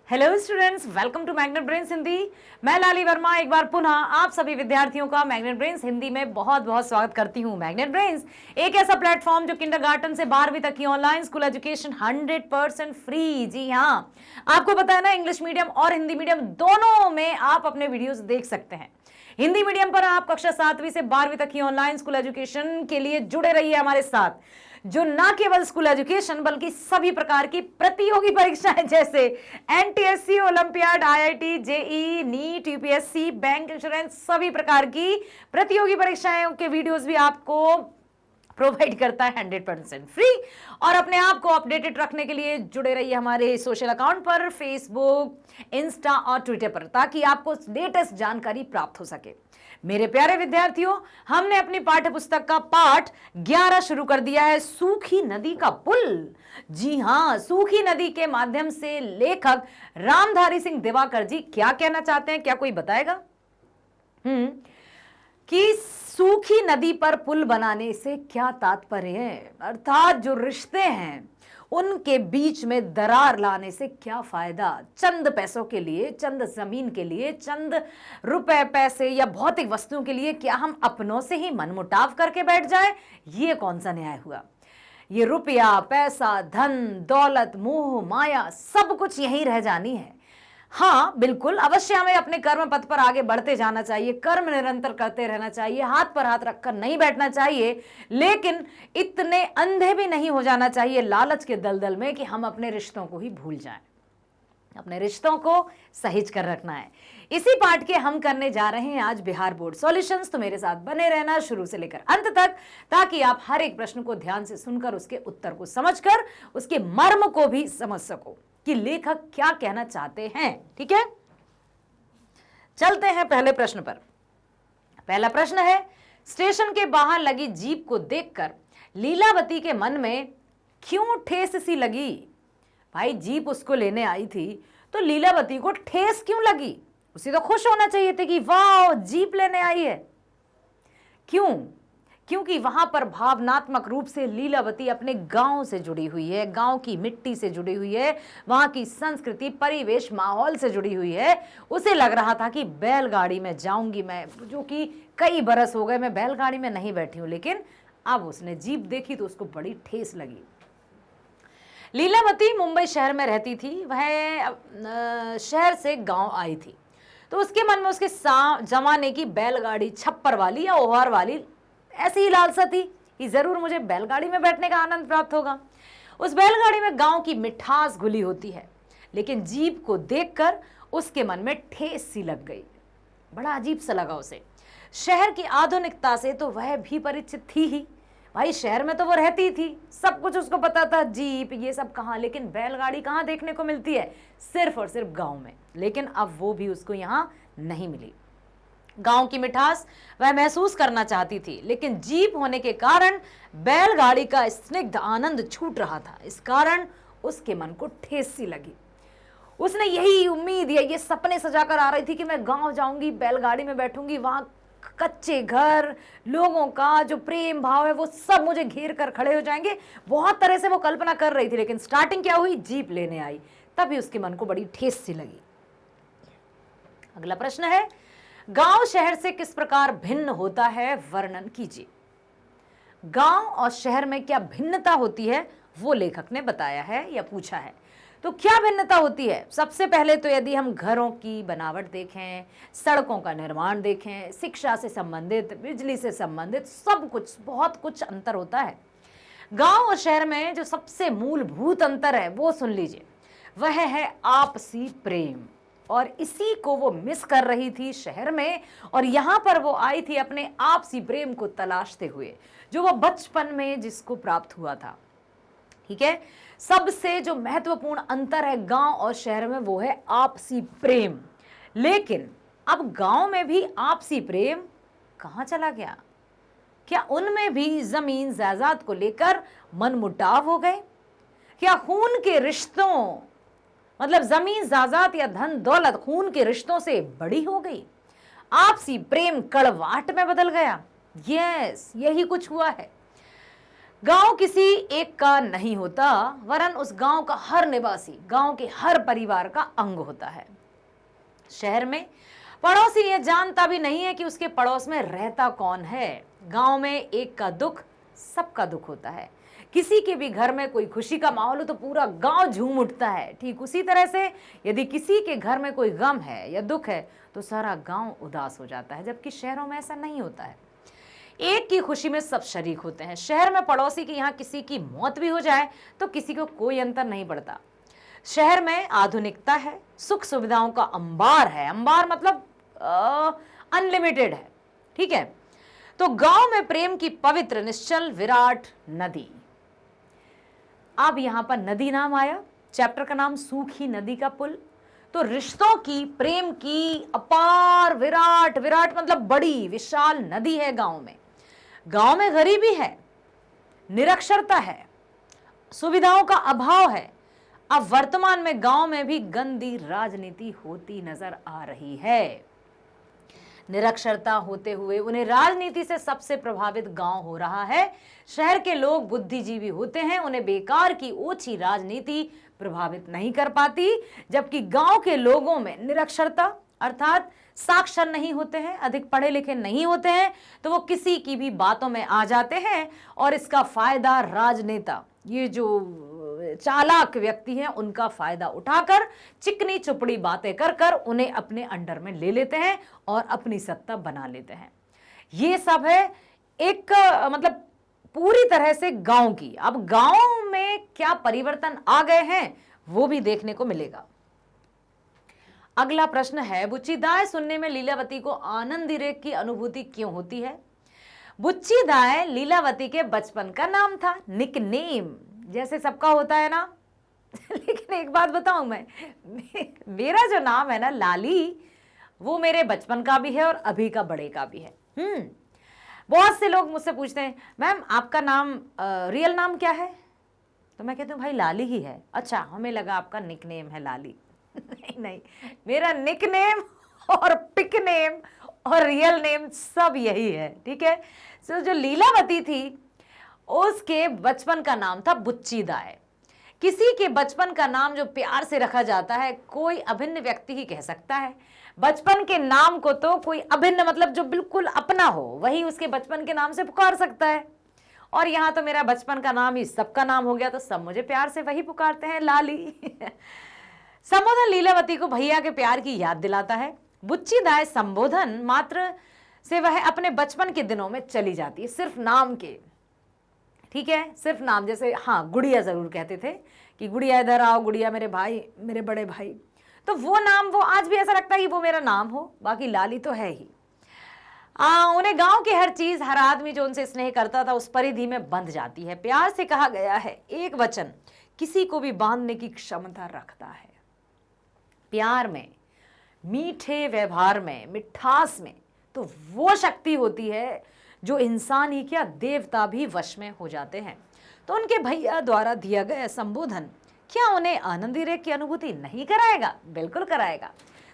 Hello students, welcome to magnet brains Hindi. मैं लाली वर्मा एक बार पुनः आप सभी विद्यार्थियों का मैग्नेट ब्रेन्स हिंदी में बहुत बहुत स्वागत करती हूं। मैग्नेट ब्रेन्स एक ऐसा प्लेटफॉर्म जो किंडरगार्टन से 12वीं तक की ऑनलाइन स्कूल एजुकेशन 100% फ्री। जी हाँ, आपको पता है ना, इंग्लिश मीडियम और हिंदी मीडियम दोनों में आप अपने वीडियोस देख सकते हैं। हिंदी मीडियम पर आप कक्षा 7वीं से 12वीं तक की ऑनलाइन स्कूल एजुकेशन के लिए जुड़े रहिए हमारे साथ, जो ना केवल स्कूल एजुकेशन बल्कि सभी प्रकार की प्रतियोगी परीक्षाएं जैसे NTSC, olympiad, IIT, JEE, NEET, UPSC, bank, insurance, सभी प्रकार की प्रतियोगी परीक्षाओं के वीडियोस भी आपको प्रोवाइड करता है 100% फ्री। और अपने आप को अपडेटेड रखने के लिए जुड़े रहिए हमारे सोशल अकाउंट पर, फेसबुक, इंस्टा और ट्विटर पर, ताकि आपको लेटेस्ट जानकारी प्राप्त हो सके। मेरे प्यारे विद्यार्थियों, हमने अपनी पाठ्य पुस्तक का पाठ 11 शुरू कर दिया है, सूखी नदी का पुल। जी हां, सूखी नदी के माध्यम से लेखक रामधारी सिंह दिवाकर जी क्या कहना चाहते हैं, क्या कोई बताएगा? कि सूखी नदी पर पुल बनाने से क्या तात्पर्य है, अर्थात जो रिश्ते हैं उनके बीच में दरार लाने से क्या फायदा। चंद पैसों के लिए, चंद जमीन के लिए, चंद रुपए पैसे या भौतिक वस्तुओं के लिए क्या हम अपनों से ही मनमुटाव करके बैठ जाए? ये कौन सा न्याय हुआ? ये रुपया, पैसा, धन, दौलत, मोह, माया सब कुछ यहीं रह जानी है। हाँ बिल्कुल, अवश्य हमें अपने कर्म पथ पर आगे बढ़ते जाना चाहिए, कर्म निरंतर करते रहना चाहिए, हाथ पर हाथ रखकर नहीं बैठना चाहिए, लेकिन इतने अंधे भी नहीं हो जाना चाहिए लालच के दलदल में कि हम अपने रिश्तों को ही भूल जाएं। अपने रिश्तों को सहेज कर रखना है। इसी पाठ के हम करने जा रहे हैं आज बिहार बोर्ड सॉल्यूशंस। तो मेरे साथ बने रहना शुरू से लेकर अंत तक, ताकि आप हर एक प्रश्न को ध्यान से सुनकर उसके उत्तर को समझकर उसके मर्म को भी समझ सको कि लेखक क्या कहना चाहते हैं। ठीक है, चलते हैं पहले प्रश्न पर। पहला प्रश्न है, स्टेशन के बाहर लगी जीप को देखकर लीलावती के मन में क्यों ठेस सी लगी? भाई, जीप उसको लेने आई थी तो लीलावती को ठेस क्यों लगी? उसे तो खुश होना चाहिए थे कि वाह, जीप लेने आई है। क्यों? क्योंकि वहां पर भावनात्मक रूप से लीलावती अपने गांव से जुड़ी हुई है, गांव की मिट्टी से जुड़ी हुई है, वहां की संस्कृति, परिवेश, माहौल से जुड़ी हुई है। उसे लग रहा था कि बैलगाड़ी में जाऊंगी मैं, जो कि कई बरस हो गए मैं बैलगाड़ी में नहीं बैठी हूं, लेकिन अब उसने जीप देखी तो उसको बड़ी ठेस लगी। लीलावती मुंबई शहर में रहती थी, वह शहर से गांव आई थी, तो उसके मन में उसके जमाने की बैलगाड़ी, छप्पर वाली या ओहार वाली ऐसी ही लालसा थी कि जरूर मुझे बैलगाड़ी में बैठने का आनंद प्राप्त होगा। उस बैलगाड़ी में गांव की मिठास घुली होती है, लेकिन जीप को देखकर उसके मन में ठेस सी लग गई। बड़ा अजीब सा लगा उसे। शहर की आधुनिकता से तो वह भी परिचित थी ही, भाई शहर में तो वो रहती थी, सब कुछ उसको पता था, जीप ये सब कहाँ, लेकिन बैलगाड़ी कहाँ देखने को मिलती है? सिर्फ और सिर्फ गांव में। लेकिन अब वो भी उसको यहाँ नहीं मिली। गांव की मिठास वह महसूस करना चाहती थी, लेकिन जीप होने के कारण बैलगाड़ी का स्निग्ध आनंद छूट रहा था। इस कारण उसके मन को ठेस सी लगी। उसने यही उम्मीद या ये सपने सजाकर आ रही थी कि मैं गांव जाऊंगी, बैलगाड़ी में बैठूंगी, वहां कच्चे घर, लोगों का जो प्रेम भाव है वो सब मुझे घेर कर खड़े हो जाएंगे। बहुत तरह से वो कल्पना कर रही थी, लेकिन स्टार्टिंग क्या हुई? जीप लेने आई, तभी उसके मन को बड़ी ठेस सी लगी। अगला प्रश्न है, गांव शहर से किस प्रकार भिन्न होता है, वर्णन कीजिए। गांव और शहर में क्या भिन्नता होती है वो लेखक ने बताया है या पूछा है। तो क्या भिन्नता होती है? सबसे पहले तो यदि हम घरों की बनावट देखें, सड़कों का निर्माण देखें, शिक्षा से संबंधित, बिजली से संबंधित सब कुछ, बहुत कुछ अंतर होता है। गांव और शहर में जो सबसे मूलभूत अंतर है वो सुन लीजिए, वह है आपसी प्रेम। और इसी को वो मिस कर रही थी शहर में, और यहां पर वो आई थी अपने आपसी प्रेम को तलाशते हुए, जो वो बचपन में जिसको प्राप्त हुआ था। ठीक है, सबसे जो महत्वपूर्ण अंतर है गांव और शहर में वो है आपसी प्रेम। लेकिन अब गांव में भी आपसी प्रेम कहां चला गया? क्या उनमें भी जमीन जायदाद को लेकर मनमुटाव हो गए? क्या खून के रिश्तों, मतलब जमीन जायदाद या धन दौलत खून के रिश्तों से बड़ी हो गई? आपसी प्रेम कड़वाहट में बदल गया? यस, यही कुछ हुआ है। गांव किसी एक का नहीं होता, वरन उस गांव का हर निवासी गांव के हर परिवार का अंग होता है। शहर में पड़ोसी यह जानता भी नहीं है कि उसके पड़ोस में रहता कौन है। गांव में एक का दुख सबका दुख होता है। किसी के भी घर में कोई खुशी का माहौल हो तो पूरा गांव झूम उठता है। ठीक उसी तरह से यदि किसी के घर में कोई गम है या दुख है तो सारा गांव उदास हो जाता है, जबकि शहरों में ऐसा नहीं होता है। एक की खुशी में सब शरीक होते हैं। शहर में पड़ोसी के यहाँ किसी की मौत भी हो जाए तो किसी को कोई अंतर नहीं पड़ता। शहर में आधुनिकता है, सुख सुविधाओं का अंबार है। अंबार मतलब अनलिमिटेड है, ठीक है। तो गांव में प्रेम की पवित्र निश्चल विराट नदी। अब यहां पर नदी नाम आया, चैप्टर का नाम सूखी नदी का पुल। तो रिश्तों की, प्रेम की अपार विराट, विराट मतलब बड़ी विशाल नदी है गांव में। गांव में गरीबी है, निरक्षरता है, सुविधाओं का अभाव है। अब वर्तमान में गांव में भी गंदी राजनीति होती नजर आ रही है। निरक्षरता होते हुए उन्हें राजनीति से सबसे प्रभावित गांव हो रहा है। शहर के लोग बुद्धिजीवी होते हैं, उन्हें बेकार की ओछी राजनीति प्रभावित नहीं कर पाती, जबकि गांव के लोगों में निरक्षरता अर्थात साक्षर नहीं होते हैं, अधिक पढ़े लिखे नहीं होते हैं, तो वो किसी की भी बातों में आ जाते हैं और इसका फायदा राजनेता, ये जो चालाक व्यक्ति हैं, उनका फायदा उठाकर चिकनी चुपड़ी बातें कर कर उन्हें अपने अंडर में ले लेते हैं और अपनी सत्ता बना लेते हैं। ये सब है एक मतलब पूरी तरह से गांव की। अब गांव में क्या परिवर्तन आ गए हैं वो भी देखने को मिलेगा। अगला प्रश्न है, बुच्ची दाय सुनने में लीलावती को आनंदी रेख की अनुभूति क्यों होती है? बुच्ची दाय लीलावती के बचपन का नाम था, निकनेम जैसे सबका होता है ना। लेकिन एक बात बताऊं मैं, मेरा जो नाम है ना लाली, वो मेरे बचपन का भी है और अभी का बड़े का भी है। बहुत से लोग मुझसे पूछते हैं, मैम आपका नाम रियल नाम क्या है? तो मैं कहती हूँ भाई लाली ही है। अच्छा, हमें लगा आपका निकनेम है लाली। नहीं नहीं, मेरा निकनेम और पिकनेम और रियल नेम सब यही है, ठीक है। तो जो लीलावती थी उसके बचपन का नाम था बुच्ची दाय। किसी के बचपन का नाम जो प्यार से रखा जाता है कोई अभिन्न व्यक्ति ही कह सकता है। बचपन के नाम को तो कोई अभिन्न मतलब जो बिल्कुल अपना हो वही उसके बचपन के नाम से पुकार सकता है। और यहाँ तो मेरा बचपन का नाम ही सबका नाम हो गया, तो सब मुझे प्यार से वही पुकारते हैं, लाली। संबोधन लीलावती को भैया के प्यार की याद दिलाता है। बुच्ची दाय संबोधन मात्र से वह अपने बचपन के दिनों में चली जाती है, सिर्फ नाम के, ठीक है, सिर्फ नाम। जैसे हाँ, गुड़िया जरूर कहते थे कि गुड़िया इधर आओ, गुड़िया मेरे भाई, मेरे बड़े भाई, तो वो नाम वो आज भी ऐसा लगता है कि वो मेरा नाम हो। बाकी लाली तो है ही। उन्हें गांव की हर चीज, हर आदमी जो उनसे स्नेह करता था उस परिधि में बंध जाती है। प्यार से कहा गया है, एक वचन किसी को भी बांधने की क्षमता रखता है। प्यार में, मीठे व्यवहार में, मिठास में तो वो शक्ति होती है जो इंसान ही क्या देवता भी वश में हो जाते हैं। तो उनके भैया द्वारा दिया गया संबोधन क्या उन्हें आनंदी रेख की अनुभूति नहीं कराएगा? बिल्कुल कराएगा।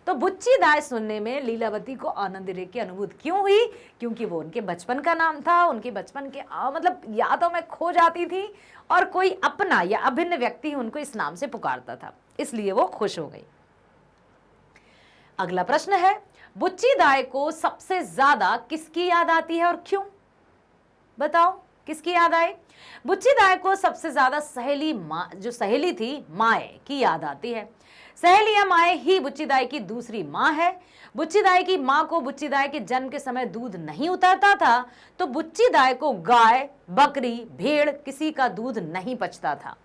तो बुच्ची दाय सुनने में लीलावती को आनंदी रेख की अनुभूति क्यों हुई? क्योंकि वो उनके बचपन का नाम था, उनके बचपन के मतलब यादों में खो जाती थी और कोई अपना या अभिन्न व्यक्ति उनको इस नाम से पुकारता था, इसलिए वो खुश हो गई। अगला प्रश्न है, बुच्ची दाय को सबसे ज्यादा किसकी याद आती है और क्यों? बताओ किसकी याद आई? बुच्ची दाय को सबसे ज्यादा सहेली जो सहेली थी माए की याद आती है। सहेली या माए ही बुच्ची दाय की दूसरी माँ है। बुच्ची दाय की माँ को बुच्ची दाय के जन्म के समय दूध नहीं उतरता था, तो बुच्ची दाय को गाय, बकरी, भेड़ किसी का दूध नहीं पचता था।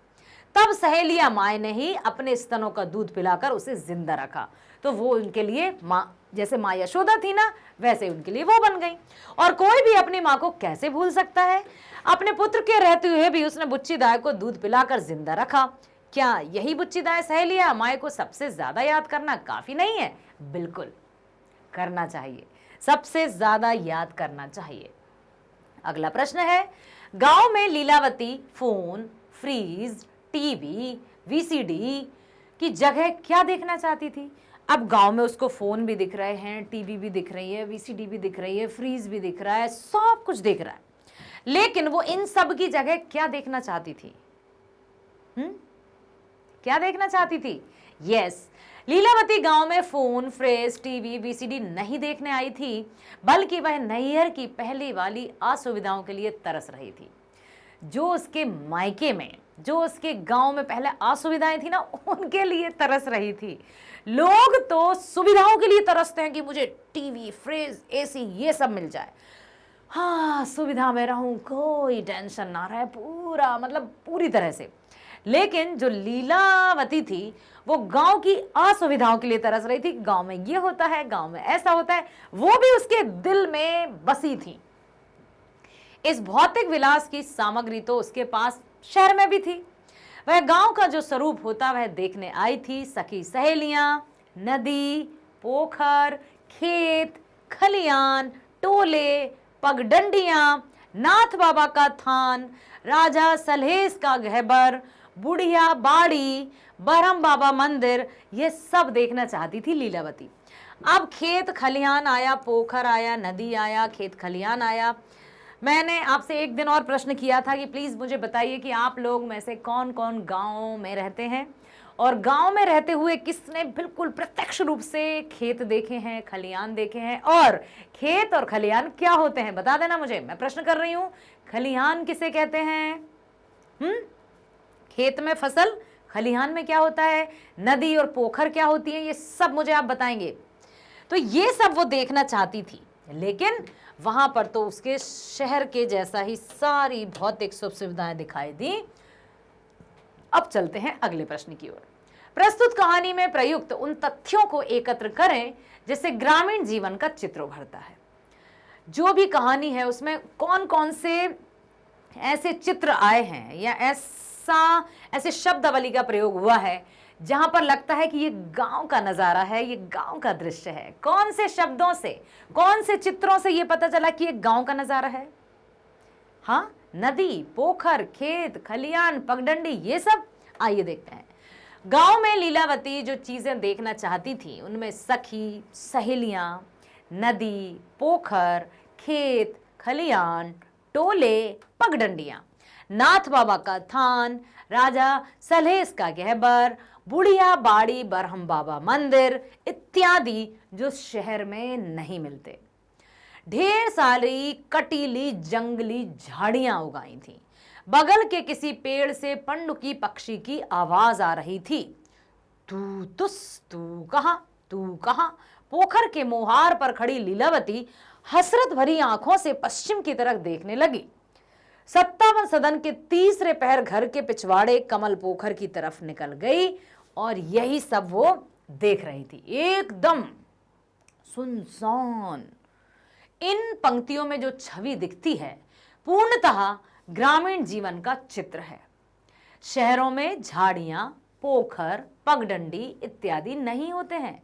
तब सहेलिया माए ने ही अपने स्तनों का दूध पिलाकर उसे जिंदा रखा। तो वो उनके लिए माँ, जैसे माँ यशोदा थी ना, वैसे उनके लिए वो बन गई। और कोई भी अपनी माँ को कैसे भूल सकता है? अपने पुत्र के रहते हुए भी उसने बुच्ची दाय को दूध पिलाकर जिंदा रखा। क्या यही बुच्ची दाय सहेलिया माए को सबसे ज्यादा याद करना काफी नहीं है? बिल्कुल करना चाहिए, सबसे ज्यादा याद करना चाहिए। अगला प्रश्न है, गांव में Lilavati phone, fridge, TV, VCD की जगह क्या देखना चाहती थी? अब गांव में उसको फोन भी दिख रहे हैं, टीवी भी दिख रही है, वीसीडी भी दिख रही है, फ्रीज भी दिख रहा है, सब कुछ दिख रहा है। लेकिन वो इन सब की जगह क्या देखना चाहती थी? क्या देखना चाहती थी? यस, लीलावती गांव में फोन, फ्रिज, टीवी, वीसीडी नहीं देखने आई थी, बल्कि वह नैहर की पहले वाली असुविधाओं के लिए तरस रही थी। जो उसके मायके में, जो उसके गांव में पहले असुविधाएं थी ना, उनके लिए तरस रही थी। लोग तो सुविधाओं के लिए तरसते हैं कि मुझे टीवी, फ्रिज, एसी ये सब मिल जाए, हाँ सुविधा में रहूं, कोई टेंशन ना रहे, पूरा मतलब पूरी तरह से। लेकिन जो लीलावती थी वो गांव की असुविधाओं के लिए तरस रही थी। गांव में ये होता है, गांव में ऐसा होता है, वो भी उसके दिल में बसी थी। इस भौतिक विलास की सामग्री तो उसके पास शहर में भी थी। वह गांव का जो स्वरूप होता वह देखने आई थी। सखी सहेलियां, नदी, पोखर, खेत, खलियान, टोले, पगडंडियां, नाथ बाबा का थान, राजा सलहेस का गहबर, बुढ़िया बाड़ी, बरहम बाबा मंदिर, ये सब देखना चाहती थी लीलावती। अब खेत खलियान आया, पोखर आया, नदी आया, खेत खलियान आया। मैंने आपसे एक दिन और प्रश्न किया था कि प्लीज मुझे बताइए कि आप लोग में से कौन कौन गांव में रहते हैं, और गांव में रहते हुए किसने बिल्कुल प्रत्यक्ष रूप से खेत देखे हैं, खलियान देखे हैं, और खेत और खलियान क्या होते हैं बता देना मुझे। मैं प्रश्न कर रही हूं, खलियान किसे कहते हैं? खेत में फसल, खलिहान में क्या होता है, नदी और पोखर क्या होती है, ये सब मुझे आप बताएंगे। तो ये सब वो देखना चाहती थी, लेकिन वहां पर तो उसके शहर के जैसा ही सारी भौतिक सुख सुविधाएं दिखाई दी। अब चलते हैं अगले प्रश्न की ओर। प्रस्तुत कहानी में प्रयुक्त उन तथ्यों को एकत्र करें जिससे ग्रामीण जीवन का चित्र उभरता है। जो भी कहानी है उसमें कौन कौन से ऐसे चित्र आए हैं या ऐसे शब्दावली का प्रयोग हुआ है जहां पर लगता है कि ये गांव का नजारा है, ये गांव का दृश्य है। कौन से शब्दों से, कौन से चित्रों से ये पता चला कि ये गांव का नजारा है? हाँ, नदी, पोखर, खेत, खलियान, पगडंडी, ये सब। आइए देखते हैं। गांव में लीलावती जो चीजें देखना चाहती थी उनमें सखी, सहेलियां, नदी, पोखर, खेत, खलियान, टोले, पगडंडियां, नाथ बाबा का थान, राजा सलहेस का गहबर, बुढ़िया बाड़ी, बरहम बाबा मंदिर इत्यादि जो शहर में नहीं मिलते। ढेर सारी कटीली जंगली झाड़ियां उगाई थीं। बगल के किसी पेड़ से पंडुकी पक्षी की आवाज आ रही थी, तू तुस, तू कहां, तू कहां। पोखर के मोहार पर खड़ी लीलावती हसरत भरी आंखों से पश्चिम की तरफ देखने लगी। 57 सदन के तीसरे पहर घर के पिछवाड़े कमल पोखर की तरफ निकल गई और यही सब वो देख रही थी। एकदम सुनसान। इन पंक्तियों में जो छवि दिखती है पूर्णतः ग्रामीण जीवन का चित्र है। शहरों में झाड़ियां, पोखर, पगडंडी इत्यादि नहीं होते हैं,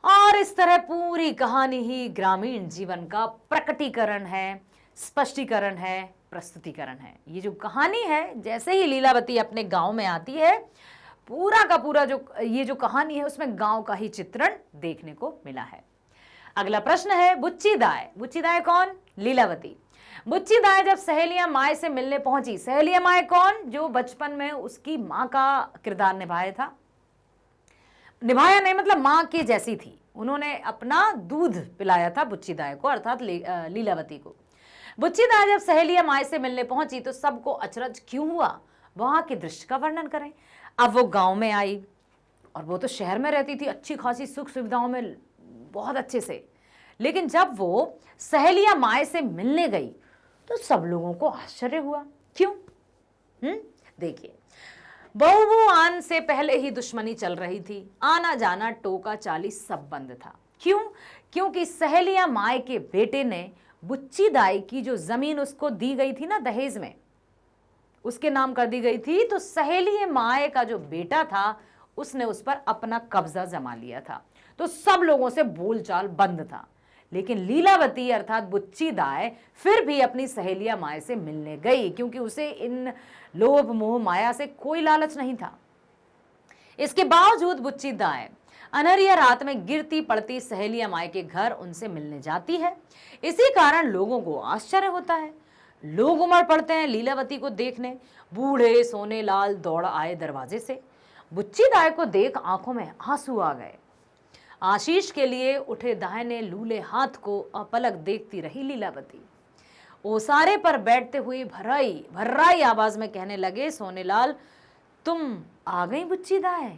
और इस तरह पूरी कहानी ही ग्रामीण जीवन का प्रकटीकरण है, स्पष्टीकरण है, प्रस्तुतिकरण है। ये जो कहानी है, जैसे ही लीलावती अपने गांव में आती है, पूरा का पूरा ये जो कहानी है उसमें गांव का ही चित्रण देखने को मिला है। अगला प्रश्न है, बुच्ची दाई। बुच्ची दाई कौन? लीलावती। बुच्ची दाई जब सहेलियां माए से मिलने पहुंची, सहेलियां माए कौन? जो बचपन में उसकी मां का किरदार निभाया था, निभाया नहीं मतलब मां के जैसी थी। उन्होंने अपना दूध पिलाया था बुच्ची दाई को, अर्थात लीलावती को। बुच्ची दाई जब सहेलियां माए से मिलने पहुंची तो सबको अचरज क्यों हुआ, वहां के दृश्य का वर्णन करें। अब वो गांव में आई और वो तो शहर में रहती थी, अच्छी खासी सुख सुविधाओं में बहुत अच्छे से, लेकिन जब वो सहेलियां माए से मिलने गई तो सब लोगों को आश्चर्य हुआ। क्यों? देखिए, बहू आन से पहले ही दुश्मनी चल रही थी, आना जाना टोका चाली सब बंद था। क्यों? क्योंकि सहेलियां माए के बेटे ने बुच्ची दाई की जो जमीन उसको दी गई थी ना दहेज में, उसके नाम कर दी गई थी, तो सहेली माए का जो बेटा था उसने उस पर अपना कब्जा जमा लिया था, तो सब लोगों से बोलचाल बंद था। लेकिन लीलावती अर्थात बुच्ची दाई फिर भी अपनी सहेलियां माए से मिलने गई, क्योंकि उसे इन लोभ मोह माया से कोई लालच नहीं था। इसके बावजूद बुच्ची दाई अनहरिया रात में गिरती पड़ती सहेलियां माए के घर उनसे मिलने जाती है। इसी कारण लोगों को आश्चर्य होता है। लोग उमड़ पड़ते हैं लीलावती को देखने। बूढ़े सोनेलाल दौड़ आए दरवाजे से। बुच्ची दाई को देख आंखों में आंसू आ गए। आशीष के लिए उठे दाहिने लूले हाथ को अपलक देखती रही लीलावती। ओसारे पर बैठते हुए भर्राई आवाज में कहने लगे, सोनेलाल तुम आ गई बुच्ची दाई?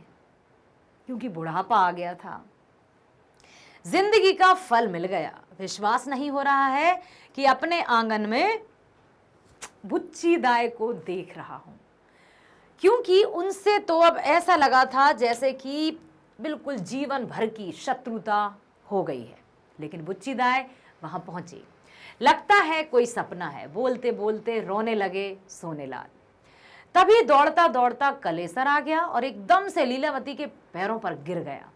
क्योंकि बुढ़ापा आ गया था, जिंदगी का फल मिल गया। विश्वास नहीं हो रहा है कि अपने आंगन में बुच्ची दाई को देख रहा हूं, क्योंकि उनसे तो अब ऐसा लगा था जैसे कि बिल्कुल जीवन भर की शत्रुता हो गई है। लेकिन बुच्ची दाई वहां पहुंची। लगता है कोई सपना है, बोलते बोलते रोने लगे सोनेलाल। तभी दौड़ता दौड़ता कलेसर आ गया और एकदम से लीलावती के पैरों पर गिर गया।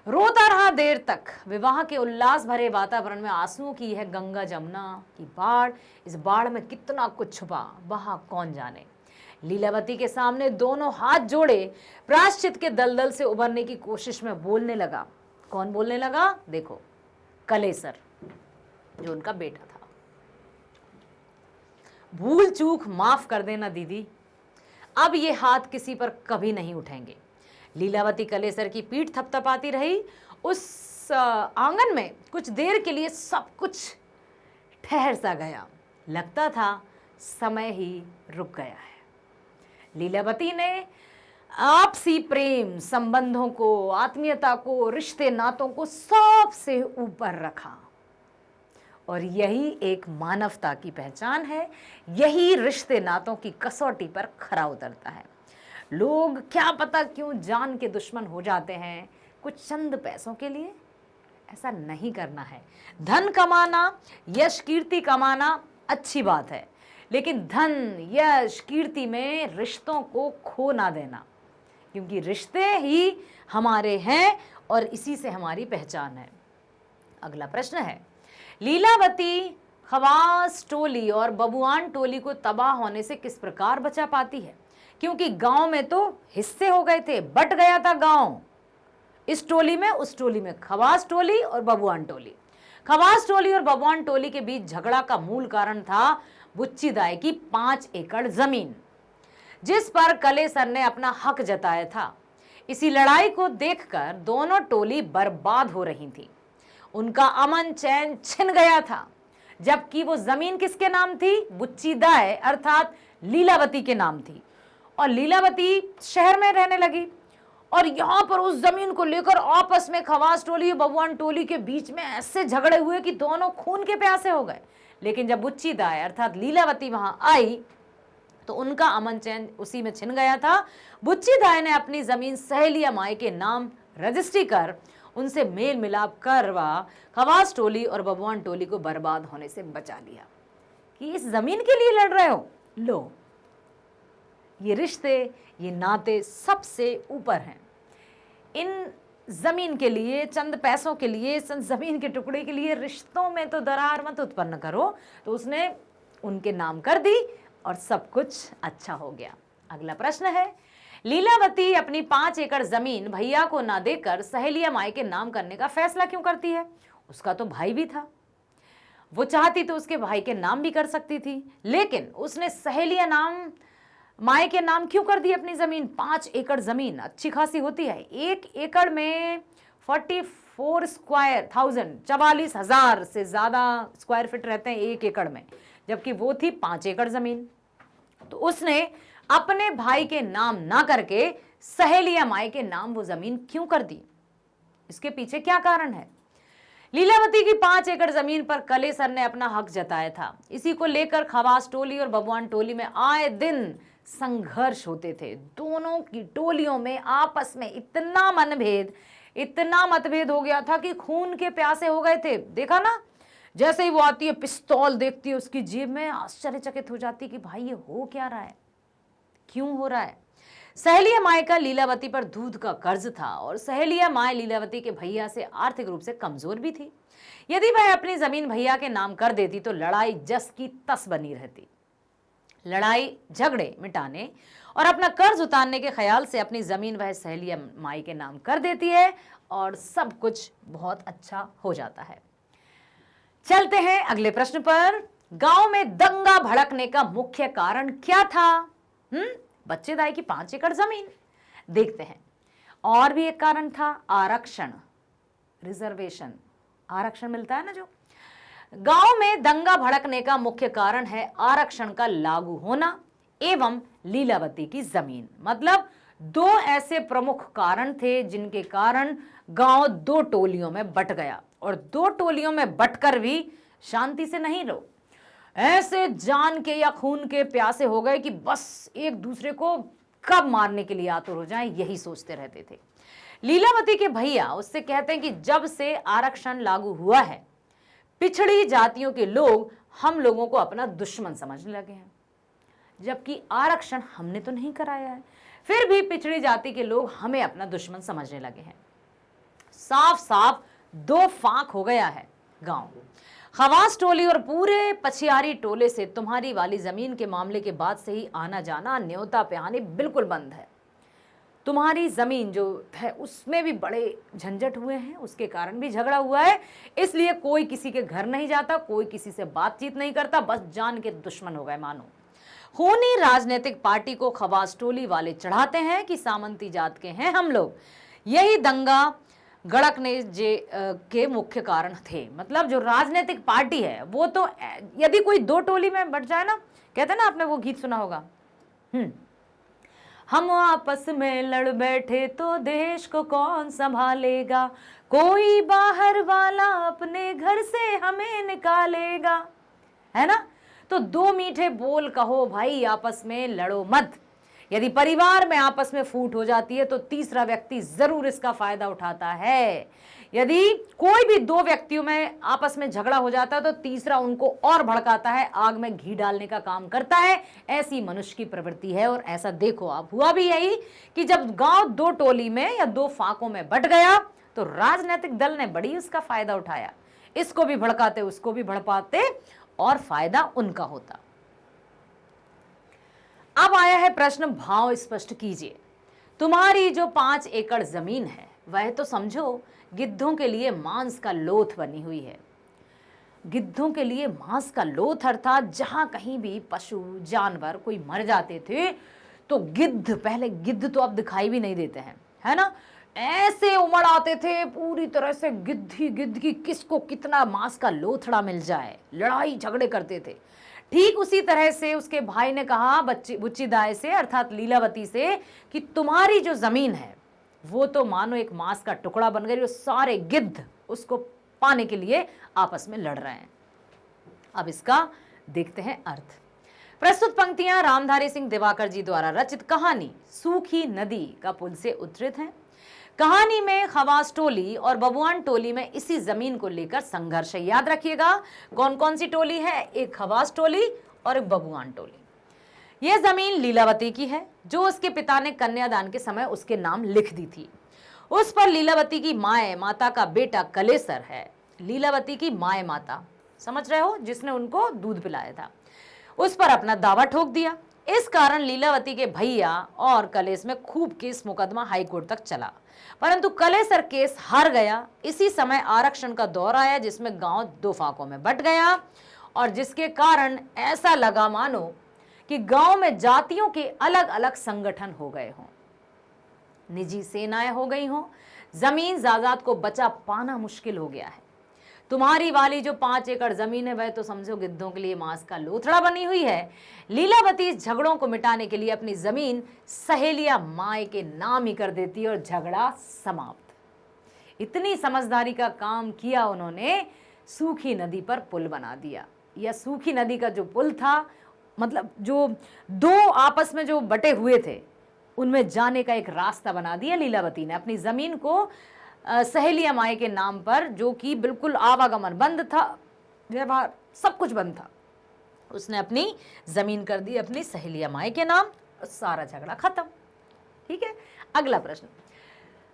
रोता रहा देर तक। विवाह के उल्लास भरे वातावरण में आंसुओं की यह गंगा जमुना की बाढ़, इस बाढ़ में कितना कुछ छुपा बहा कौन जाने। लीलावती के सामने दोनों हाथ जोड़े प्रायश्चित के दलदल से उबरने की कोशिश में बोलने लगा। कौन बोलने लगा? देखो, कलेसर, जो उनका बेटा था। भूल चूक माफ कर देना दीदी, अब ये हाथ किसी पर कभी नहीं उठेंगे। लीलावती कलेसर की पीठ थपथपाती रही। उस आंगन में कुछ देर के लिए सब कुछ ठहर सा गया। लगता था समय ही रुक गया है। लीलावती ने आपसी प्रेम संबंधों को, आत्मीयता को, रिश्ते नातों को सबसे ऊपर रखा। और यही एक मानवता की पहचान है। यही रिश्ते नातों की कसौटी पर खरा उतरता है। लोग क्या पता क्यों जान के दुश्मन हो जाते हैं कुछ चंद पैसों के लिए। ऐसा नहीं करना है। धन कमाना, यश कीर्ति कमाना अच्छी बात है, लेकिन धन यश कीर्ति में रिश्तों को खो ना देना, क्योंकि रिश्ते ही हमारे हैं और इसी से हमारी पहचान है। अगला प्रश्न है, लीलावती खवास टोली और बबुआन टोली को तबाह होने से किस प्रकार बचा पाती है? क्योंकि गांव में तो हिस्से हो गए थे, बट गया था गांव, इस टोली में उस टोली में, खवास टोली और बबुआन टोली। खवास टोली और बबुआन टोली के बीच झगड़ा का मूल कारण था बुच्ची दाई की 5 एकड़ जमीन, जिस पर कलेसर ने अपना हक जताया था। इसी लड़ाई को देखकर दोनों टोली बर्बाद हो रही थी। उनका अमन चैन छिन गया था, जबकि वो जमीन किसके नाम थी? बुच्ची दाई अर्थात लीलावती के नाम थी। और लीलावती शहर में रहने लगी और यहां पर उस जमीन को लेकर आपस में खवास टोली और बबुआन टोली के बीच में ऐसे झगड़े हुए कि दोनों खून के प्यासे हो गए। लेकिन जब बुच्ची दाई अर्थात लीलावती वहां आई तो उनका अमन चैन उसी में छिन गया था। बुच्ची दाई ने अपनी जमीन सहेलिया माई के नाम रजिस्ट्री कर उनसे मेल मिलाप करवा खवास टोली और बबुआन टोली को बर्बाद होने से बचा लिया। कि इस जमीन के लिए लड़ रहे हो, लो, ये रिश्ते, ये नाते सबसे ऊपर हैं। इन जमीन के लिए, चंद पैसों के लिए, जमीन के टुकड़े के लिए रिश्तों में तो दरार मत उत्पन्न करो। तो उसने उनके नाम कर दी और सब कुछ अच्छा हो गया। अगला प्रश्न है, लीलावती अपनी 5 एकड़ जमीन भैया को ना देकर सहेलिया माई के नाम करने का फैसला क्यों करती है? उसका तो भाई भी था, वो चाहती तो उसके भाई के नाम भी कर सकती थी, लेकिन उसने सहेलिया नाम माई के नाम क्यों कर दी अपनी जमीन? 5 एकड़ जमीन अच्छी खासी होती है। 1 एकड़ में 44,000 से ज्यादा स्क्वायर फीट रहते हैं 1 एकड़ में, जबकि वो थी 5 एकड़ जमीन। तो उसने अपने भाई के नाम ना करके सहेलिया माई के नाम वो जमीन क्यों कर दी? इसके पीछे क्या कारण है? लीलावती की 5 एकड़ जमीन पर कलेसर ने अपना हक जताया था। इसी को लेकर खवास टोली और बबुआन टोली में आए दिन संघर्ष होते थे। दोनों की टोलियों में आपस में इतना मतभेद हो गया था कि खून के प्यासे हो गए थे। देखा ना, जैसे ही वो आती है, पिस्तौल देखती है उसकी जेब में, आश्चर्यचकित हो जाती है कि भाई ये हो क्या रहा है, क्यों हो रहा है? सहेलिया माई का लीलावती पर दूध का कर्ज था और सहेलिया माई लीलावती के भैया से आर्थिक रूप से कमजोर भी थी। यदि वह अपनी जमीन भैया के नाम कर देती तो लड़ाई जस की तस बनी रहती। लड़ाई झगड़े मिटाने और अपना कर्ज उतारने के ख्याल से अपनी जमीन वह सहेलिया माई के नाम कर देती है और सब कुछ बहुत अच्छा हो जाता है। चलते हैं अगले प्रश्न पर। गांव में दंगा भड़कने का मुख्य कारण क्या था? बच्चेदाई की 5 एकड़ जमीन। देखते हैं, और भी एक कारण था, आरक्षण, रिजर्वेशन, आरक्षण मिलता है ना जो। गांव में दंगा भड़कने का मुख्य कारण है आरक्षण का लागू होना एवं लीलावती की जमीन। मतलब 2 ऐसे प्रमुख कारण थे जिनके कारण गांव 2 टोलियों में बट गया, और 2 टोलियों में बटकर भी शांति से नहीं रहो, ऐसे जान के या खून के प्यासे हो गए कि बस एक दूसरे को कब मारने के लिए आतुर हो जाएं, यही सोचते रहते थे। लीलावती के भैया उससे कहते हैं कि जब से आरक्षण लागू हुआ है, पिछड़ी जातियों के लोग हम लोगों को अपना दुश्मन समझने लगे हैं, जबकि आरक्षण हमने तो नहीं कराया है, फिर भी पिछड़ी जाति के लोग हमें अपना दुश्मन समझने लगे हैं। साफ साफ 2 फाक हो गया है गांव। खवास टोली और पूरे पछियारी टोले से तुम्हारी वाली जमीन के मामले के बाद से ही आना जाना, न्योता पे आने बिल्कुल बंद है। तुम्हारी जमीन जो है उसमें भी बड़े झंझट हुए हैं, उसके कारण भी झगड़ा हुआ है, इसलिए कोई किसी के घर नहीं जाता, कोई किसी से बातचीत नहीं करता, बस जान के दुश्मन हो गए मानो। खूनी राजनीतिक पार्टी को खवास टोली वाले चढ़ाते हैं कि सामंती जात के हैं हम लोग। यही दंगा गड़कने के मुख्य कारण थे। मतलब जो राजनीतिक पार्टी है वो तो, यदि कोई 2 टोली में बट जाए ना, कहते ना, आपने वो गीत सुना होगा, हम आपस में लड़ बैठे तो देश को कौन संभालेगा, कोई बाहर वाला अपने घर से हमें निकालेगा, है ना। तो 2 मीठे बोल कहो भाई, आपस में लड़ो मत। यदि परिवार में आपस में फूट हो जाती है तो तीसरा व्यक्ति जरूर इसका फायदा उठाता है। यदि कोई भी 2 व्यक्तियों में आपस में झगड़ा हो जाता है तो तीसरा उनको और भड़काता है, आग में घी डालने का काम करता है। ऐसी मनुष्य की प्रवृत्ति है। और ऐसा देखो आप, हुआ भी यही कि जब गांव 2 टोली में या 2 फाकों में बट गया तो राजनीतिक दल ने बड़ी उसका फायदा उठाया, इसको भी भड़काते उसको भी भड़काते और फायदा उनका होता। अब आया है प्रश्न, भाव स्पष्ट कीजिए। तुम्हारी जो 5 एकड़ जमीन है वह तो समझो गिद्धों के लिए मांस का लोथ बनी हुई है। गिद्धों के लिए मांस का लोथ, अर्थात जहां कहीं भी पशु जानवर कोई मर जाते थे तो गिद्ध, पहले गिद्ध तो अब दिखाई भी नहीं देते हैं, है ना, ऐसे उमड़ आते थे पूरी तरह से, गिद्ध ही गिद्ध की किसको कितना मांस का लोथड़ा मिल जाए, लड़ाई झगड़े करते थे। ठीक उसी तरह से उसके भाई ने कहा बुच्ची दाई से, अर्थात लीलावती से, कि तुम्हारी जो जमीन है वो तो मानो एक मांस का टुकड़ा बन गई, सारे गिद्ध उसको पाने के लिए आपस में लड़ रहे हैं। अब इसका देखते हैं अर्थ। प्रस्तुत पंक्तियां रामधारी सिंह दिवाकर जी द्वारा रचित कहानी सूखी नदी का पुल से उद्धृत हैं। कहानी में खवास टोली और बबुआन टोली में इसी जमीन को लेकर संघर्ष है। याद रखिएगा कौन कौन सी टोली है, एक खवास टोली और एक बबुआन टोली। यह जमीन लीलावती की है जो उसके पिता ने कन्यादान के समय उसके नाम लिख दी थी। उस पर लीलावती की माता का बेटा कलेसर है। लीलावती की माता, समझ रहे हो, जिसने उनको दूध पिलाया था, उस पर अपना दावा ठोक दिया। इस कारण लीलावती के भैया और कलेस में खूब केस मुकदमा हाईकोर्ट तक चला, परंतु कलेसर केस हार गया। इसी समय आरक्षण का दौर आया जिसमें गांव 2 फाकों में बट गया और जिसके कारण ऐसा लगा मानो कि गांव में जातियों के अलग अलग संगठन हो गए हों, निजी सेनाएं हो गई हों, जमीन जायदाद को बचा पाना मुश्किल हो गया है। तुम्हारी वाली जो 5 एकड़ जमीन है वह तो समझो गिद्धों के लिए मांस का लोथड़ा बनी हुई है। लीलावती इस झगड़ों को मिटाने के लिए अपनी जमीन सहेलिया माए के नाम ही कर देती है और झगड़ा समाप्त। इतनी समझदारी का काम किया उन्होंने, सूखी नदी पर पुल बना दिया। या सूखी नदी का जो पुल था, मतलब जो 2 आपस में जो बटे हुए थे उनमें जाने का एक रास्ता बना दिया लीलावती ने। अपनी जमीन को सहेलिया माए के नाम पर, जो कि बिल्कुल आवागमन बंद था, व्यवहार सब कुछ बंद था, उसने अपनी जमीन कर दी अपनी सहेलिया माए के नाम, सारा झगड़ा खत्म। ठीक है, अगला प्रश्न।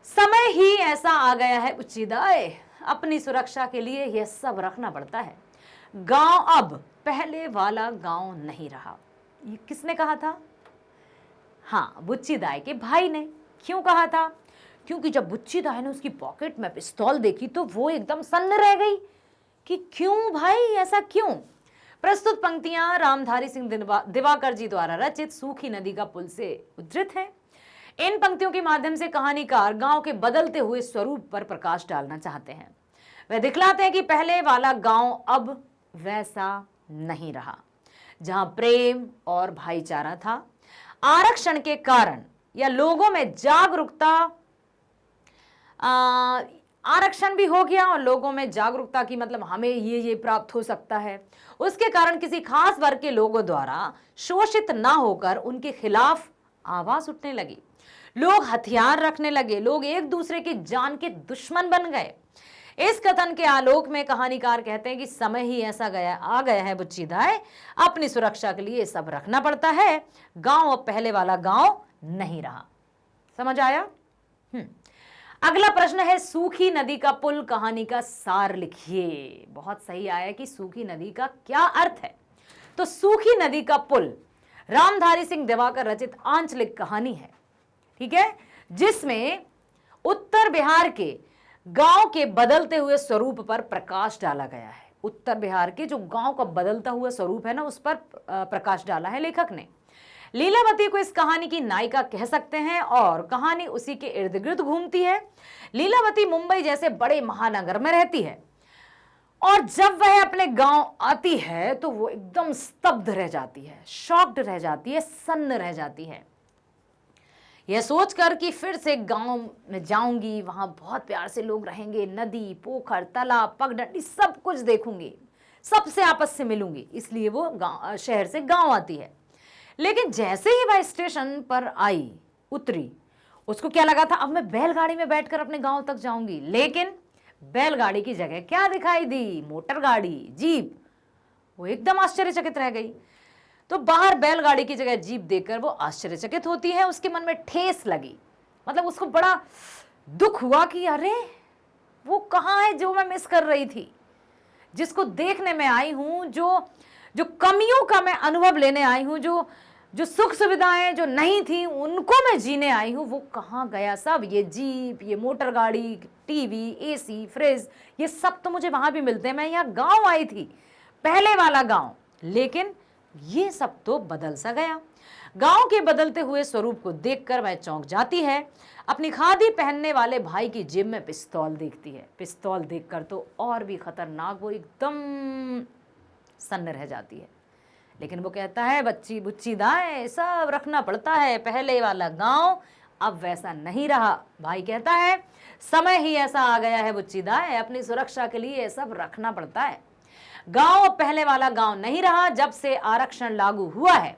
समय ही ऐसा आ गया है उच्चिदाए, अपनी सुरक्षा के लिए यह सब रखना पड़ता है। गांव अब पहले वाला गांव नहीं रहा। ये किसने कहा था? हाँ, बुच्चीदाई के भाई ने। क्यों कहा था? क्योंकि जब बुच्चीदाई ने उसकी पॉकेट में पिस्तौल देखी तो वो एकदम सन्न रह गई कि क्यों भाई, ऐसा क्यों? प्रस्तुत पंक्तियां रामधारी सिंह दिवाकर जी द्वारा रचित सूखी नदी का पुल से उद्धृत हैं। इन पंक्तियों के माध्यम से कहानीकार गांव के बदलते हुए स्वरूप पर प्रकाश डालना चाहते हैं। वे दिखलाते हैं कि पहले वाला गांव अब वैसा नहीं रहा, जहां प्रेम और भाईचारा था। आरक्षण के कारण या लोगों में जागरूकता, आरक्षण भी हो गया और लोगों में जागरूकता की मतलब हमें ये प्राप्त हो सकता है, उसके कारण किसी खास वर्ग के लोगों द्वारा शोषित ना होकर उनके खिलाफ आवाज उठने लगी। लोग हथियार रखने लगे, लोग एक दूसरे की जान के दुश्मन बन गए। इस कथन के आलोक में कहानीकार कहते हैं कि समय ही ऐसा आ गया है बुच्ची दाई, अपनी सुरक्षा के लिए सब रखना पड़ता है। गांव अब पहले वाला गांव नहीं रहा। समझ आया? अगला प्रश्न है, सूखी नदी का पुल कहानी का सार लिखिए। बहुत सही आया कि सूखी नदी का क्या अर्थ है। तो सूखी नदी का पुल रामधारी सिंह दिवाकर रचित आंचलिक कहानी है, ठीक है, जिसमें उत्तर बिहार के गांव के बदलते हुए स्वरूप पर प्रकाश डाला गया है। उत्तर बिहार के जो गांव का बदलता हुआ स्वरूप है ना, उस पर प्रकाश डाला है लेखक ने। लीलावती को इस कहानी की नायिका कह सकते हैं और कहानी उसी के इर्द गिर्द घूमती है। लीलावती मुंबई जैसे बड़े महानगर में रहती है और जब वह अपने गांव आती है तो वो एकदम स्तब्ध रह जाती है, शॉक्ड रह जाती है, सन्न रह जाती है, यह सोचकर कि फिर से गांव में जाऊंगी, वहां बहुत प्यार से लोग रहेंगे, नदी, पोखर, तालाब, पगडंडी सब कुछ देखूंगी, सबसे आपस से मिलूंगी। इसलिए वो शहर से गांव आती है। लेकिन जैसे ही वह स्टेशन पर आई, उतरी, उसको क्या लगा था, अब मैं बैलगाड़ी में बैठकर अपने गांव तक जाऊंगी। लेकिन बैलगाड़ी की जगह क्या दिखाई दी? मोटर गाड़ी, जीप। वो एकदम आश्चर्यचकित रह गई। तो बाहर बैलगाड़ी की जगह जीप देखकर वो आश्चर्यचकित होती है। उसके मन में ठेस लगी, मतलब उसको बड़ा दुख हुआ कि अरे वो कहाँ है जो मैं मिस कर रही थी, जिसको देखने में आई हूं, जो कमियों का मैं अनुभव लेने आई हूं, जो सुख सुविधाएं जो नहीं थी उनको मैं जीने आई हूं, वो कहाँ गया सब? ये जीप, ये मोटर गाड़ी, टीवी, एसी, फ्रिज, ये सब तो मुझे वहां भी मिलते हैं। मैं यहाँ गांव आई थी, पहले वाला गांव, लेकिन ये सब तो बदल सा गया। गांव के बदलते हुए स्वरूप को देखकर वह चौंक जाती है। अपनी खादी पहनने वाले भाई की जेब में पिस्तौल देखती है। पिस्तौल देखकर तो और भी खतरनाक, वो एकदम सन्न रह जाती है। लेकिन वो कहता है, बच्ची बुच्ची दाएं, सब रखना पड़ता है, पहले वाला गांव अब वैसा नहीं रहा। भाई कहता है, समय ही ऐसा आ गया है बुच्ची दाएं, अपनी सुरक्षा के लिए सब रखना पड़ता है। गांव पहले वाला गांव नहीं रहा। जब से आरक्षण लागू हुआ है,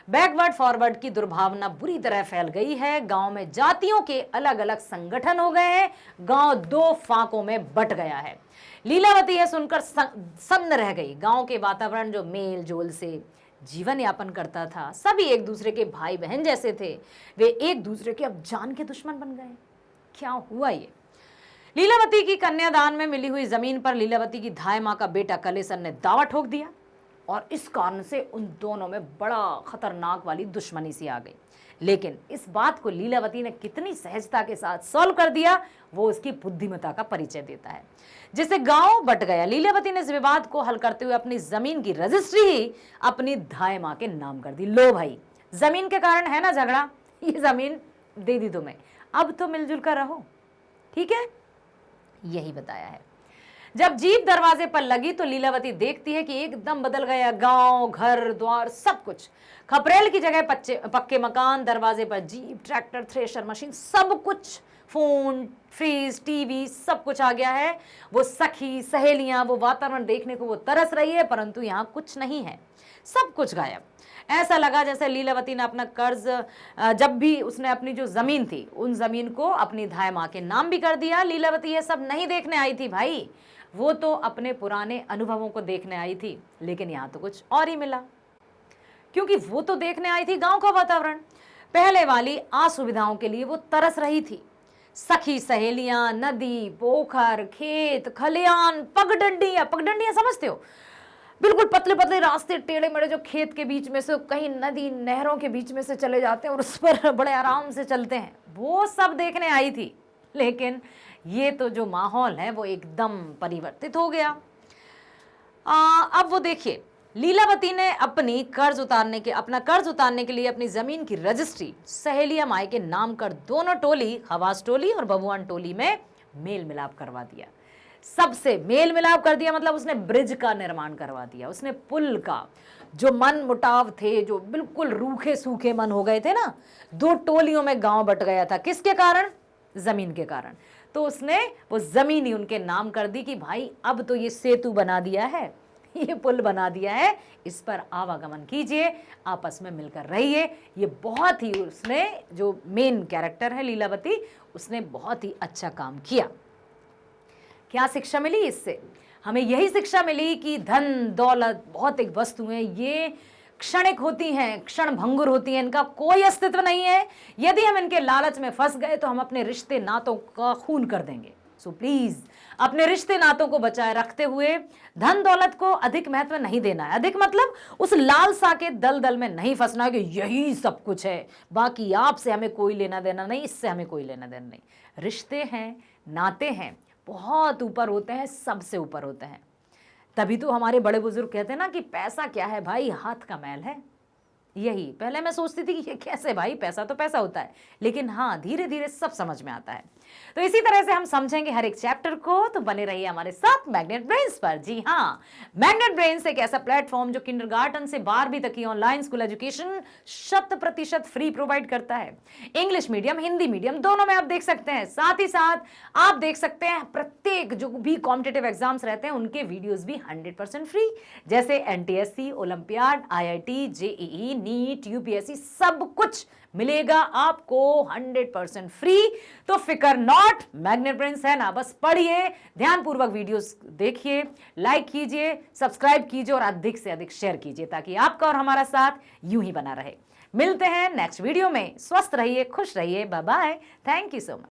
बैकवर्ड फॉरवर्ड की दुर्भावना बुरी तरह फैल गई है। गांव में जातियों के अलग अलग संगठन हो गए हैं। गांव दो फाकों में बट गया है। लीलावती यह सुनकर सन्न रह गई। गांव के वातावरण जो मेल जोल से जीवन यापन करता था, सभी एक दूसरे के भाई बहन जैसे थे, वे एक दूसरे के अब जान के दुश्मन बन गए। क्या हुआ ये? लीलावती की कन्यादान में मिली हुई जमीन पर लीलावती की धाय माँ का बेटा कलेसन ने दावा ठोक दिया और इस कारण से उन दोनों में बड़ा खतरनाक वाली दुश्मनी सी आ गई। लेकिन इस बात को लीलावती ने कितनी सहजता के साथ सॉल्व कर दिया, वो उसकी बुद्धिमत्ता का परिचय देता है, जिससे गांव बट गया। लीलावती ने इस विवाद को हल करते हुए अपनी जमीन की रजिस्ट्री ही अपनी धाय माँ के नाम कर दी। लो भाई, जमीन के कारण है ना झगड़ा, ये जमीन दे दी तुम्हें, अब तो मिलजुल कर रहो, ठीक है? यही बताया है। जब जीप दरवाजे पर लगी तो लीलावती देखती है कि एकदम बदल गया गांव, घर द्वार सब कुछ। खपरेल की जगह पक्के मकान, दरवाजे पर जीप, ट्रैक्टर, थ्रेशर मशीन, सब कुछ, फोन, फ्रिज, टीवी, सब कुछ आ गया है। वो सखी सहेलियां, वो वातावरण देखने को वो तरस रही है, परंतु यहाँ कुछ नहीं है, सब कुछ गायब। ऐसा लगा जैसे लीलावती ने अपना कर्ज, जब भी उसने अपनी जो जमीन थी उन जमीन को अपनी धाय माँ के नाम भी कर दिया। लीलावती ये सब नहीं देखने आई थी भाई, वो तो अपने पुराने अनुभवों को देखने आई थी। लेकिन यहाँ तो कुछ और ही मिला, क्योंकि वो तो देखने आई थी गांव का वातावरण। पहले वाली असुविधाओं के लिए वो तरस रही थी। सखी सहेलियां, नदी, पोखर, खेत, खलियान, पगडंडियां समझते हो? बिल्कुल पतले पतले रास्ते, टेढ़े मेढ़े, जो खेत के बीच में से कहीं नदी नहरों के बीच में से चले जाते हैं और उस पर बड़े आराम से चलते हैं, वो सब देखने आई थी। लेकिन ये तो जो माहौल है वो एकदम परिवर्तित हो गया। अब वो देखिए, लीलावती ने अपना कर्ज उतारने के लिए अपनी जमीन की रजिस्ट्री सहेलिया माई के नाम कर दोनों टोली, खवास टोली और बबुआन टोली में मेल मिलाप करवा दिया। सबसे मेल मिलाप कर दिया मतलब उसने ब्रिज का निर्माण करवा दिया, उसने पुल का। जो मन मुटाव थे, जो बिल्कुल रूखे सूखे मन हो गए थे ना, दो टोलियों में गांव बट गया था। किसके कारण? जमीन के कारण। तो उसने वो जमीन ही उनके नाम कर दी कि भाई अब तो ये सेतु बना दिया है, ये पुल बना दिया है, इस पर आवागमन कीजिए, आपस में मिलकर रहिए। ये बहुत ही, उसने जो मेन कैरेक्टर है लीलावती, उसने बहुत ही अच्छा काम किया। क्या शिक्षा मिली इससे? हमें यही शिक्षा मिली कि धन दौलत भौतिक वस्तुएं ये क्षणिक होती हैं, क्षण भंगुर होती हैं, इनका कोई अस्तित्व नहीं है। यदि हम इनके लालच में फंस गए तो हम अपने रिश्ते नातों का खून कर देंगे। सो प्लीज अपने रिश्ते नातों को बचाए रखते हुए धन दौलत को अधिक महत्व नहीं देना है। अधिक मतलब उस लालसा के दलदल में नहीं फंसना है कि यही सब कुछ है, बाकी आपसे हमें कोई लेना देना नहीं, इससे हमें कोई लेना देना नहीं। रिश्ते हैं, नाते हैं, बहुत ऊपर होते हैं, सबसे ऊपर होते हैं। तभी तो हमारे बड़े बुजुर्ग कहते हैं ना कि पैसा क्या है भाई, हाथ का मैल है। यही पहले मैं सोचती थी कि ये कैसे भाई, पैसा तो पैसा होता है, लेकिन हाँ धीरे धीरे सब समझ में आता है। तो इसी तरह से हम समझेंगे हर एक चैप्टर को। तो बने रहिए हमारे साथ मैग्नेट ब्रेन्स पर। जी हाँ, मैग्नेट ब्रेन्स एक ऐसा प्लेटफॉर्म जो किंडरगार्टन से 12वीं तक की online school education 100% free provide करता है। इंग्लिश मीडियम, हिंदी मीडियम दोनों में आप देख सकते हैं। साथ ही साथ आप देख सकते हैं प्रत्येक जो भी कॉम्पिटिटिव एग्जाम्स रहते हैं उनके वीडियोज भी 100% फ्री, जैसे NTSC, olympiad, IIT, JEE, NEET, UPSC, सब कुछ मिलेगा आपको 100% फ्री। तो फिकर नॉट, मैग्नेट ब्रेन्स है ना, बस पढ़िए, ध्यानपूर्वक वीडियोस देखिए, लाइक कीजिए, सब्सक्राइब कीजिए और अधिक से अधिक शेयर कीजिए ताकि आपका और हमारा साथ यूं ही बना रहे। मिलते हैं नेक्स्ट वीडियो में। स्वस्थ रहिए, खुश रहिए, bye bye, thank you so much.